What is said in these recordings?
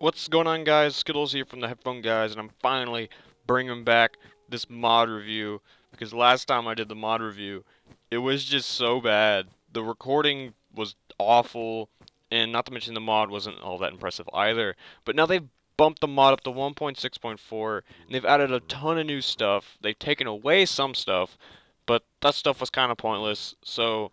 What's going on, guys? Skittles here from the Headphone Guys, and I'm finally bringing back this mod review because last time I did the mod review, it was just so bad. The recording was awful, and not to mention the mod wasn't all that impressive either. But now they've bumped the mod up to 1.6.4, and they've added a ton of new stuff. They've taken away some stuff, but that stuff was kind of pointless, so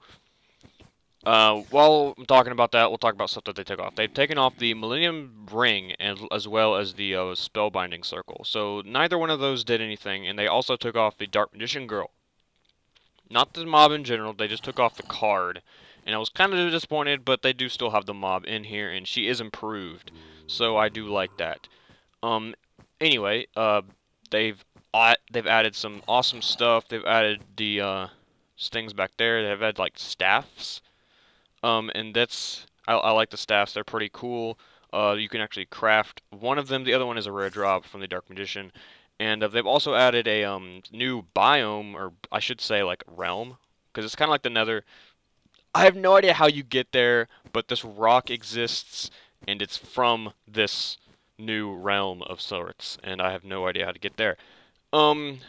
while I'm talking about that, we'll talk about stuff that they took off. They've taken off the Millennium Ring and as well as the Spellbinding Circle. So neither one of those did anything, and they also took off the Dark Magician Girl. Not the mob in general, they just took off the card. And I was kind of disappointed, but they do still have the mob in here, and she is improved. So I do like that. Um, anyway, they've added some awesome stuff. They've added the things back there. They've added like staffs. And I like the staffs. They're pretty cool. You can actually craft one of them. The other one is a rare drop from the Dark Magician. And they've also added a new biome, or I should say like realm, because it's kind of like the Nether. I have no idea how you get there, but this rock exists, and it's from this new realm of sorts, and I have no idea how to get there. Um,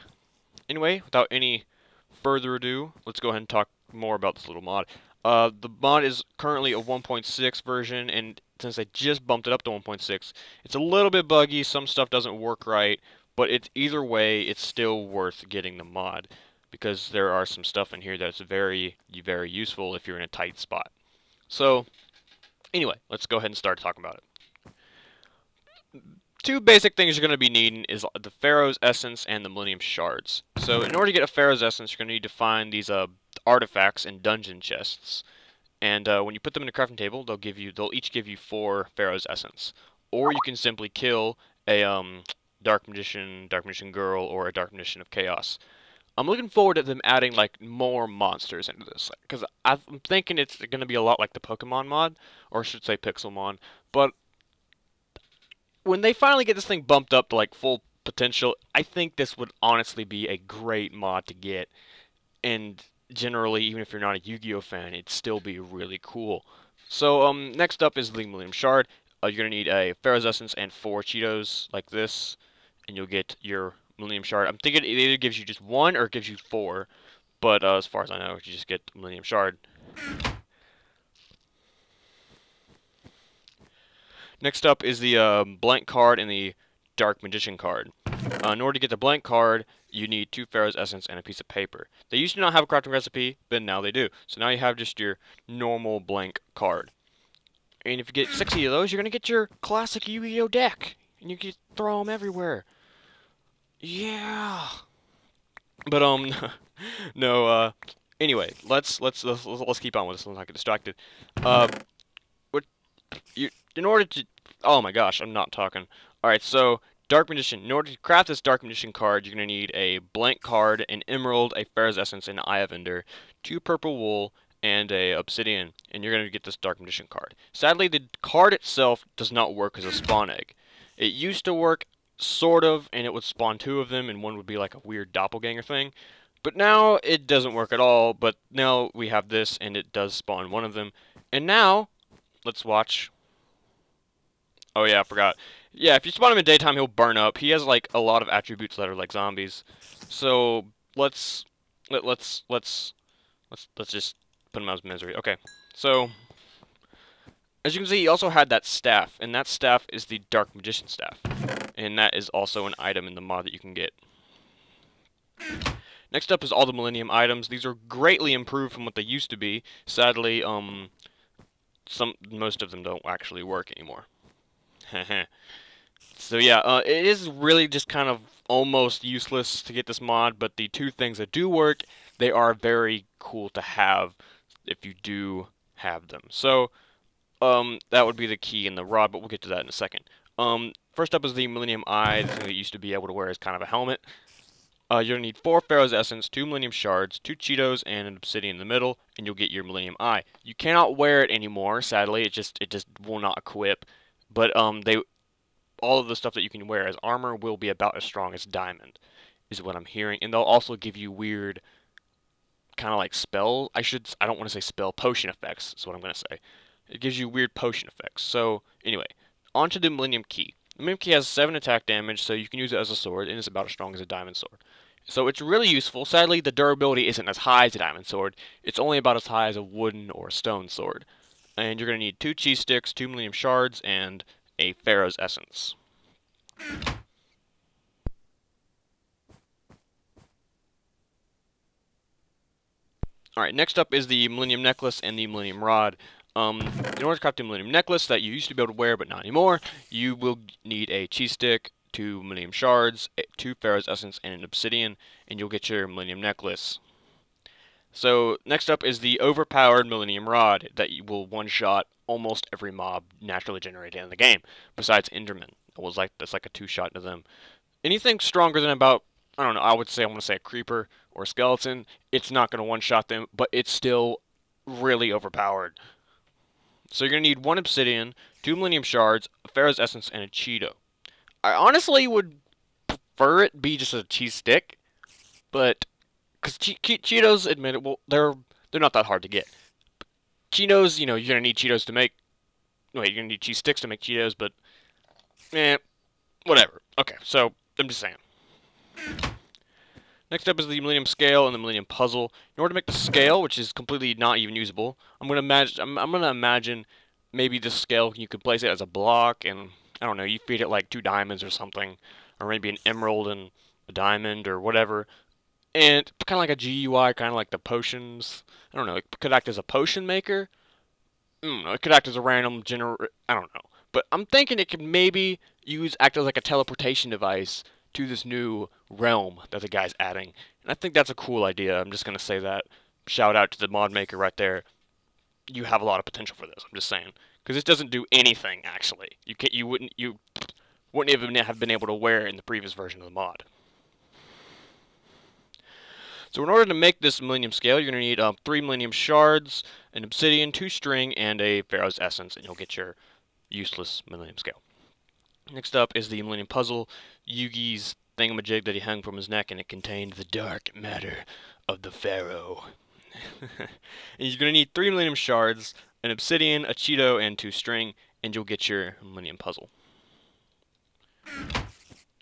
anyway, without any further ado, let's go ahead and talk more about this little mod. The mod is currently a 1.6 version, and since I just bumped it up to 1.6, it's a little bit buggy, some stuff doesn't work right, but it's either way, it's still worth getting the mod, because there are some stuff in here that's very, very useful if you're in a tight spot. So, anyway, let's go ahead and start talking about it. Two basic things you're going to be needing is the Pharaoh's Essence and the Millennium Shards. So in order to get a Pharaoh's Essence, you're going to need to find these artifacts in dungeon chests. And when you put them in a crafting table, they'll each give you 4 Pharaoh's Essence. Or you can simply kill a Dark Magician Girl, or a Dark Magician of Chaos. I'm looking forward to them adding like more monsters into this, because I'm thinking it's going to be a lot like the Pokemon mod, or I should say Pixelmon. But when they finally get this thing bumped up to like full potential, I think this would honestly be a great mod to get. And generally, even if you're not a Yu-Gi-Oh fan, it'd still be really cool. So next up is the Millennium Shard. You're gonna need a Pharaoh's Essence and 4 Cheetos like this, and you'll get your Millennium Shard. I'm thinking it either gives you just 1 or it gives you 4, but as far as I know, you just get Millennium Shard. Next up is the blank card and the Dark Magician card. In order to get the blank card, you need 2 Pharaoh's Essence and a piece of paper. They used to not have a crafting recipe, but now they do. So now you have just your normal blank card. And if you get 60 of those, you're going to get your classic Yu-Gi-Oh deck. And you can throw them everywhere. Yeah. But, no, anyway, let's keep on with this. Let's not get distracted. What, in order to, oh my gosh, I'm not talking. Alright, so Dark Magician. In order to craft this Dark Magician card, you're going to need a blank card, an emerald, a Pharaoh's Essence, an Eye of Ender, 2 purple wool, and a obsidian, and you're going to get this Dark Magician card. Sadly, the card itself does not work as a spawn egg. It used to work, sort of, and it would spawn 2 of them, and one would be like a weird doppelganger thing. But now, it doesn't work at all, but now we have this, and it does spawn 1 of them. And now, let's watch. Oh yeah, I forgot. Yeah, if you spawn him in daytime, he'll burn up. He has like a lot of attributes that are like zombies. So let's just put him out of misery. Okay. So as you can see, he also had that staff, and that staff is the Dark Magician staff, and that is also an item in the mod that you can get. Next up is all the Millennium items. These are greatly improved from what they used to be. Sadly, most of them don't actually work anymore. So yeah, it is really just kind of almost useless to get this mod, but the 2 things that do work, they are very cool to have if you do have them. So, that would be the key in the rod, but we'll get to that in a second. First up is the Millennium Eye, the thing that you used to be able to wear as kind of a helmet. You're going to need 4 Pharaoh's Essence, 2 Millennium Shards, 2 Cheetos, and an Obsidian in the middle, and you'll get your Millennium Eye. You cannot wear it anymore, sadly, it just will not equip. But all of the stuff that you can wear as armor will be about as strong as diamond, is what I'm hearing. And they'll also give you weird, kind of like I don't want to say spell, potion effects is what I'm going to say. It gives you weird potion effects. So, anyway, onto the Millennium Key. The Millennium Key has 7 attack damage, so you can use it as a sword, and it's about as strong as a diamond sword. So it's really useful. Sadly, the durability isn't as high as a diamond sword. It's only about as high as a wooden or a stone sword. And you're going to need 2 cheese sticks, 2 Millennium shards, and a Pharaoh's Essence. Alright, next up is the Millennium Necklace and the Millennium Rod. In order to craft the Millennium Necklace that you used to be able to wear but not anymore, you will need a cheese stick, 2 Millennium Shards, 2 Pharaoh's Essence, and an Obsidian, and you'll get your Millennium Necklace. So, next up is the overpowered Millennium Rod that you will one-shot almost every mob naturally generated in the game, besides Enderman. That's like a 2-shot to them. Anything stronger than about, I don't know, I want to say a creeper or a skeleton, it's not going to one-shot them, but it's still really overpowered. So you're going to need 1 Obsidian, 2 Millennium Shards, a Pharaoh's Essence, and a Cheeto. I honestly would prefer it be just a cheese stick, but because Cheetos, admit it, well, they're not that hard to get. Cheetos, you know, you're gonna need Cheetos to make. Wait, you're gonna need cheese sticks to make Cheetos, but whatever. Okay, so I'm just saying. Next up is the Millennium Scale and the Millennium Puzzle. In order to make the scale, which is completely not even usable, I'm gonna imagine maybe this scale you could place it as a block, and I don't know, you feed it like 2 diamonds or something, or maybe an emerald and a diamond or whatever. And kind of like a GUI, kind of like the potions. I don't know, it could act as a potion maker. I don't know, it could act as a random I don't know. But I'm thinking it could maybe act as like a teleportation device to this new realm that the guy's adding. And I think that's a cool idea. I'm just going to say that. Shout out to the mod maker right there. You have a lot of potential for this, I'm just saying. Because this doesn't do anything, actually. You wouldn't even have been able to wear it in the previous version of the mod. So in order to make this Millennium Scale, you're going to need 3 Millennium Shards, an Obsidian, 2 String, and a Pharaoh's Essence, and you'll get your useless Millennium Scale. Next up is the Millennium Puzzle, Yugi's thingamajig that he hung from his neck, and it contained the dark matter of the Pharaoh. And you're going to need 3 Millennium Shards, an Obsidian, a Cheeto, and 2 String, and you'll get your Millennium Puzzle.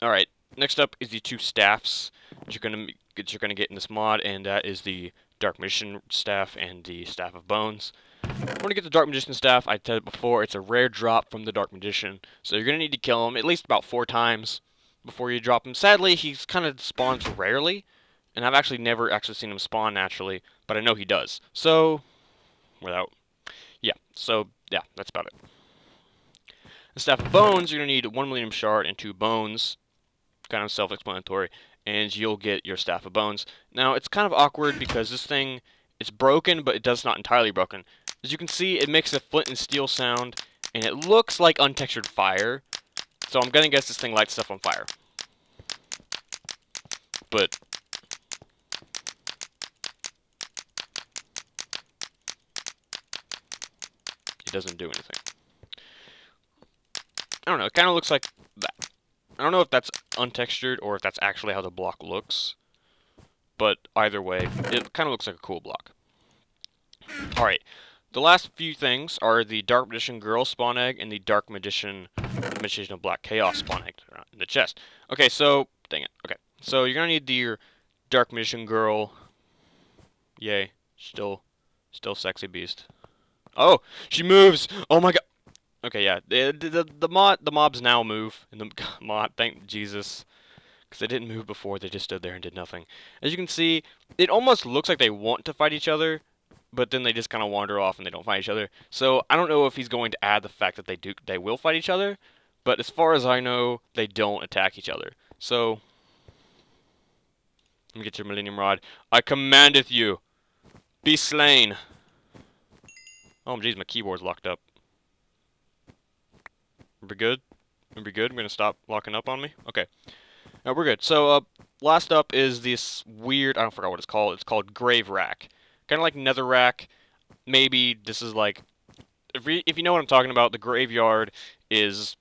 Alright, next up is the 2 staffs that you're going to get in this mod, and that is the Dark Magician Staff and the Staff of Bones. When you get the Dark Magician Staff, I said it before, it's a rare drop from the Dark Magician, so you're going to need to kill him at least about 4 times before you drop him. Sadly, he's kind of spawns rarely, and I've actually never seen him spawn naturally, but I know he does. So, yeah, that's about it. The Staff of Bones, you're going to need 1 Millennium Shard and 2 Bones, kind of self-explanatory, and you'll get your Staff of Bones. Now, it's kind of awkward because this thing, it's broken, but it does not entirely broken. As you can see, it makes a flint and steel sound, and it looks like untextured fire, so I'm gonna guess this thing lights stuff on fire. But it doesn't do anything. I don't know, it kind of looks like that. I don't know if that's untextured or if that's actually how the block looks, but either way, it kind of looks like a cool block. Alright, the last few things are the Dark Magician Girl spawn egg and the Dark Magician of Black Chaos spawn egg in the chest. Okay, so, dang it, okay. So you're gonna need your Dark Magician Girl. Yay, still sexy beast. Oh, she moves! Oh my god! Okay, yeah, the mobs now move in the mod, thank Jesus. Because they didn't move before, they just stood there and did nothing. As you can see, it almost looks like they want to fight each other, but then they just kind of wander off and they don't fight each other. So I don't know if he's going to add the fact that they will fight each other, but as far as I know, they don't attack each other. So let me get your Millennium Rod. I commandeth you, be slain. Oh jeez, my keyboard's locked up. Are we good? Are we good? I'm gonna stop locking up on me. Okay. No, we're good. So, last up is this weird, I forgot what it's called. It's called Grave Rack. Kind of like Nether Rack. Maybe this is like, if you know what I'm talking about, the graveyard is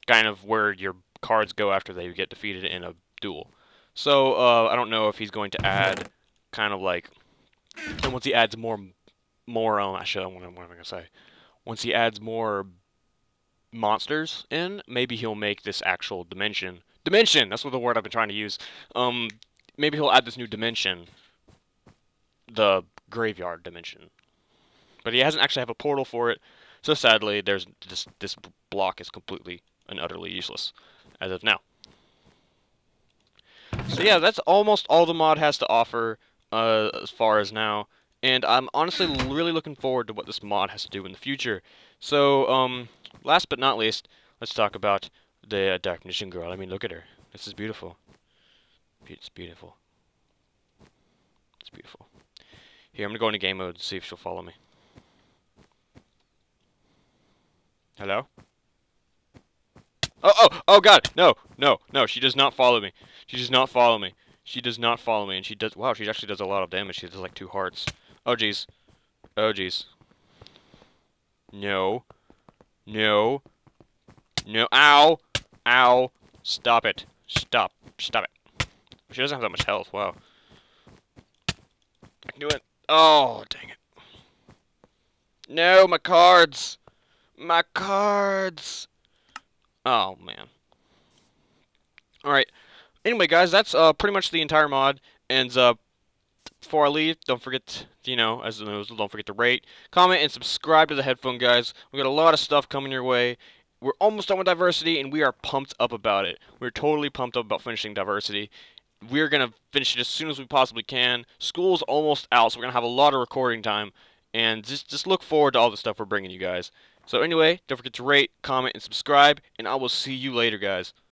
kind of where your cards go after they get defeated in a duel. So, I don't know if he's going to add kind of like, and once he adds more what am I going to say? Once he adds more monsters in, maybe he'll make this actual dimension. Dimension! That's what the word I've been trying to use. Maybe he'll add this new dimension. The graveyard dimension. But he hasn't actually have a portal for it, so sadly, there's this block is completely and utterly useless as of now. So yeah, that's almost all the mod has to offer as far as now, and I'm honestly really looking forward to what this mod has to do in the future. So, last but not least, let's talk about the Dark Magician girl. I mean, look at her. This is beautiful. It's beautiful. It's beautiful. Here, I'm gonna go into game mode and see if she'll follow me. Hello? Oh God! No, no, no! She does not follow me. She does not follow me. She does not follow me, and she does. Wow, she actually does a lot of damage. She does like 2 hearts. Oh jeez. Oh jeez. No. No. No. Ow! Ow! Stop it! Stop! Stop it! She doesn't have that much health. Wow. I can do it. Oh, dang it! No, my cards! My cards! Oh, man. Alright. Anyway, guys, that's pretty much the entire mod. And before I leave, don't forget, as the news, don't forget to rate, comment, and subscribe to the Headphone Guys. We got a lot of stuff coming your way. We're almost done with Diversity, and we are pumped up about it. We're totally pumped up about finishing Diversity. We're going to finish it as soon as we possibly can. School's almost out, so we're going to have a lot of recording time. And just look forward to all the stuff we're bringing you guys. So anyway, don't forget to rate, comment, and subscribe, and I will see you later, guys.